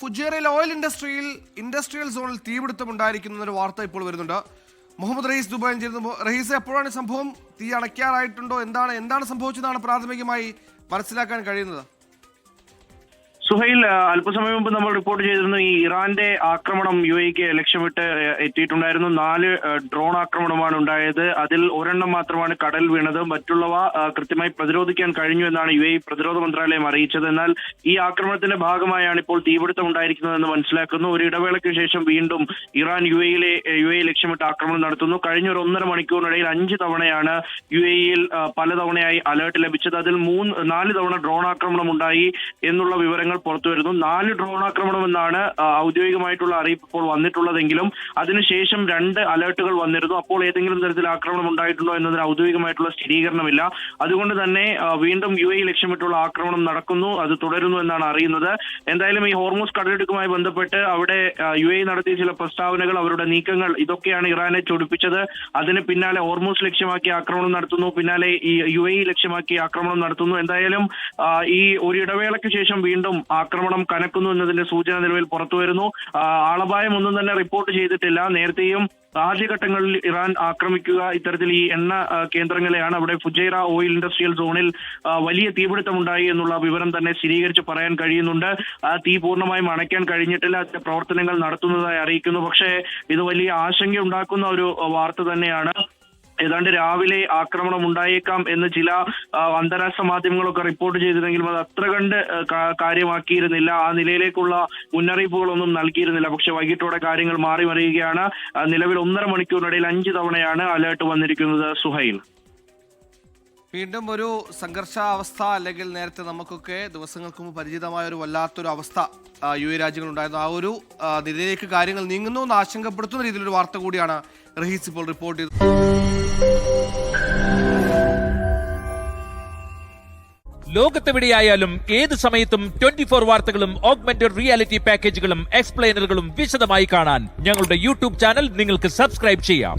ഫുജൈറയിൽ oil industrial സോണിൽ തീപിടുത്തമുണ്ടായിരിക്കുന്നൊരു വാർത്ത ഇപ്പോൾ വരുന്നുണ്ട്. മുഹമ്മദ് റയീസ് ദുബായിൽ ചേരുന്നു. റയീസ്, എപ്പോഴാണ് സംഭവം? തീ അണയ്ക്കാറായിട്ടുണ്ടോ? എന്താണ് സംഭവിച്ചതാണ് പ്രാഥമികമായി മനസ്സിലാക്കാൻ കഴിയുന്നത്? സുഹൈൽ, അല്പസമയം മുമ്പ് നമ്മൾ റിപ്പോർട്ട് ചെയ്തിരുന്നു ഈ ഇറാന്റെ ആക്രമണം UAE ലക്ഷ്യമിട്ട് എത്തിയിട്ടുണ്ടായിരുന്നു. 4 ഡ്രോൺ ആക്രമണമാണ് ഉണ്ടായത്. അതിൽ ഒരെണ്ണം മാത്രമാണ് കടൽ വീണത്. മറ്റുള്ളവ കൃത്യമായി പ്രതിരോധിക്കാൻ കഴിഞ്ഞു എന്നാണ് UAE പ്രതിരോധ മന്ത്രാലയം അറിയിച്ചത്. എന്നാൽ ഈ ആക്രമണത്തിന്റെ ഭാഗമായാണ് ഇപ്പോൾ തീപിടുത്തം ഉണ്ടായിരിക്കുന്നതെന്ന് മനസ്സിലാക്കുന്നു. ഒരു ഇടവേളയ്ക്ക് ശേഷം വീണ്ടും ഇറാൻ UAE ലക്ഷ്യമിട്ട് ആക്രമണം നടത്തുന്നു. കഴിഞ്ഞ ഒരു 1.5 മണിക്കൂറിനിടയിൽ 5 തവണയാണ് UAE-യിൽ പലതവണയായി അലേർട്ട് ലഭിച്ചത്. അതിൽ 4 തവണ ഡ്രോൺ ആക്രമണം ഉണ്ടായി എന്നുള്ള വിവരങ്ങൾ പുറത്തു വരുന്നു. 4 ഡ്രോൺ ആക്രമണം എന്നാണ് ഔദ്യോഗികമായിട്ടുള്ള അറിയിപ്പ് ഇപ്പോൾ വന്നിട്ടുള്ളതെങ്കിലും അതിനുശേഷം 2 അലേർട്ടുകൾ വന്നിരുന്നു. അപ്പോൾ ഏതെങ്കിലും തരത്തിൽ ആക്രമണം ഉണ്ടായിട്ടുണ്ടോ എന്നതിന് ഔദ്യോഗികമായിട്ടുള്ള സ്ഥിരീകരണമില്ല. അതുകൊണ്ട് തന്നെ വീണ്ടും UAE ലക്ഷ്യമിട്ടുള്ള ആക്രമണം നടക്കുന്നു, അത് തുടരുന്നു എന്നാണ് അറിയുന്നത്. എന്തായാലും ഈ ഹോർമൂസ് കടലിടുക്കുമായി ബന്ധപ്പെട്ട് അവിടെ UAE നടത്തിയ ചില പ്രസ്താവനകൾ, അവരുടെ നീക്കങ്ങൾ, ഇതൊക്കെയാണ് ഇറാനെ ചൊടിപ്പിച്ചത്. അതിന് പിന്നാലെ ഹോർമൂസ് ലക്ഷ്യമാക്കി ആക്രമണം നടത്തുന്നു, പിന്നാലെ ഈ UAE ലക്ഷ്യമാക്കി ആക്രമണം നടത്തുന്നു. എന്തായാലും ഈ ഒരു ഇടവേളയ്ക്ക് ശേഷം വീണ്ടും ആക്രമണം കനക്കുന്നു എന്നതിന്റെ സൂചന നിലവിൽ പുറത്തു വരുന്നു. ആളപായം ഒന്നും തന്നെ റിപ്പോർട്ട് ചെയ്തിട്ടില്ല. നേരത്തെയും ആദ്യഘട്ടങ്ങളിൽ ഇറാൻ ആക്രമിക്കുക ഇത്തരത്തിൽ ഈ എണ്ണ കേന്ദ്രങ്ങളെയാണ്. അവിടെ ഫുജൈറ ഓയിൽ ഇൻഡസ്ട്രിയൽ സോണിൽ വലിയ തീപിടുത്തമുണ്ടായി എന്നുള്ള വിവരം തന്നെ സ്ഥിരീകരിച്ച് പറയാൻ കഴിയുന്നുണ്ട്. തീ പൂർണ്ണമായും അണയ്ക്കാൻ കഴിഞ്ഞിട്ടില്ല. അതിന്റെ പ്രവർത്തനങ്ങൾ നടത്തുന്നതായി അറിയിക്കുന്നു. പക്ഷേ ഇത് വലിയ ആശങ്ക ഉണ്ടാക്കുന്ന ഒരു വാർത്ത തന്നെയാണ്. ഏതാണ്ട് രാവിലെ ആക്രമണം ഉണ്ടായേക്കാം എന്ന് ചില അന്താരാഷ്ട്ര മാധ്യമങ്ങളൊക്കെ റിപ്പോർട്ട് ചെയ്തിരുന്നെങ്കിലും അത് അത്ര കണ്ട് കാര്യമാക്കിയിരുന്നില്ല. ആ നിലയിലേക്കുള്ള മുന്നറിയിപ്പുകളൊന്നും നൽകിയിരുന്നില്ല. പക്ഷെ വൈകിട്ടോടെ കാര്യങ്ങൾ മാറി മറിയുകയാണ്. നിലവിൽ 1.5 മണിക്കൂറിനിടയിൽ 5 തവണയാണ് അലേർട്ട് വന്നിരിക്കുന്നത്. സുഹൈൽ, വീണ്ടും ഒരു സംഘർഷാവസ്ഥ, അല്ലെങ്കിൽ നേരത്തെ നമുക്കൊക്കെ ദിവസങ്ങൾക്ക് മുമ്പ് പരിചിതമായ ഒരു വല്ലാത്തൊരു അവസ്ഥ UAE രാജ്യങ്ങളുണ്ടായിരുന്നു. ആ ഒരു നിലയിലേക്ക് കാര്യങ്ങൾ നീങ്ങുന്നു എന്ന് ആശങ്കപ്പെടുത്തുന്ന രീതിയിലൊരു വാർത്ത കൂടിയാണ് റഹീസ് ഇപ്പോൾ റിപ്പോർട്ട് ചെയ്തത്. ലോകത്തെവിടെയായാലും ഏത് സമയത്തും 24 വാർത്തകളും ഓഗ്മെന്റഡ് റിയാലിറ്റി പാക്കേജുകളും എക്സ്പ്ലെയിനറുകളും വിശദമായി കാണാൻ ഞങ്ങളുടെ YouTube ചാനൽ നിങ്ങൾക്ക് സബ്സ്ക്രൈബ് ചെയ്യാം.